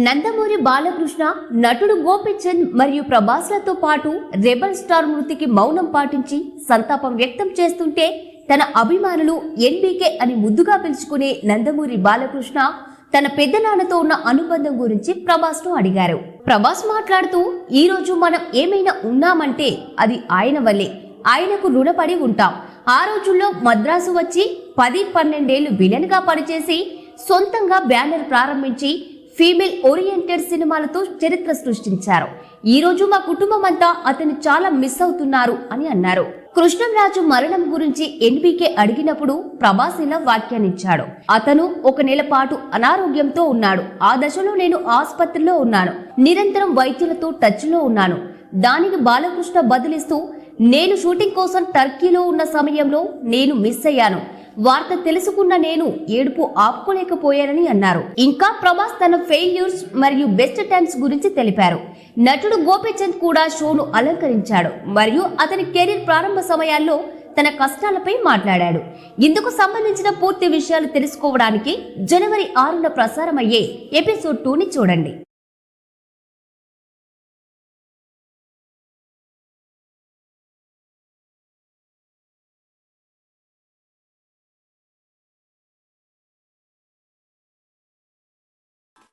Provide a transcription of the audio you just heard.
నందమూరి బాలకృష్ణ, నటుడు గోపీచంద్ మరియు ప్రభాస్లతో పాటు రెబల్ స్టార్ మృతికి మౌనం పాటించి సంతాపం వ్యక్తం చేస్తుంటే తన అభిమానులు ఎన్బీకే అని ముద్దుగా పిలుచుకునే నందమూరి బాలకృష్ణ తన పెద్దనాన్నతో ఉన్న అనుబంధం గురించి ప్రభాస్ ను అడిగారు. ప్రభాస్ మాట్లాడుతూ, ఈ రోజు మనం ఏమైనా ఉన్నామంటే అది ఆయన వల్లే. ఆయనకు రుణపడి ఉంటాం. ఆ రోజుల్లో మద్రాసు వచ్చి 10-12 ఏళ్లు విలన్ గా పనిచేసి సొంతంగా బ్యానర్ ప్రారంభించి ఫీమేల్ ఓరియంటెడ్ సినిమాలతో చరిత్ర సృష్టించారు. ఈ రోజు మా కుటుంబం అంతా అతన్ని చాలా మిస్ అవుతున్నారు అని అన్నారు. కృష్ణంరాజు మరణం గురించి ఎన్బీకే అడిగినప్పుడు ప్రభాస్ ఇలా వ్యాఖ్యానించాడు. అతను 1 నెల పాటు అనారోగ్యంతో ఉన్నాడు. ఆ దశలో నేను ఆసుపత్రిలో ఉన్నాను. నిరంతరం వైద్యులతో టచ్ లో ఉన్నాను. దానికి బాలకృష్ణ బదిలిస్తూ, నేను షూటింగ్ కోసం టర్కీలో ఉన్న సమయంలో నేను మిస్ అయ్యాను. వార్త తెలుసుకున్న నేను ఏడుపు ఆపుకోలేకపోయానని అన్నారు. ఇంకా ప్రభాస్ తన ఫెయిల్యూర్స్ మరియు బెస్ట్ టైమ్స్ గురించి తెలిపారు. నటుడు గోపీచంద్ కూడా షోను అలంకరించాడు మరియు అతని కెరీర్ ప్రారంభ సమయాల్లో తన కష్టాలపై మాట్లాడాడు. ఇందుకు సంబంధించిన పూర్తి విషయాలు తెలుసుకోవడానికి జనవరి 6న ప్రసారమయ్యే ఎపిసోడ్ 2ని చూడండి.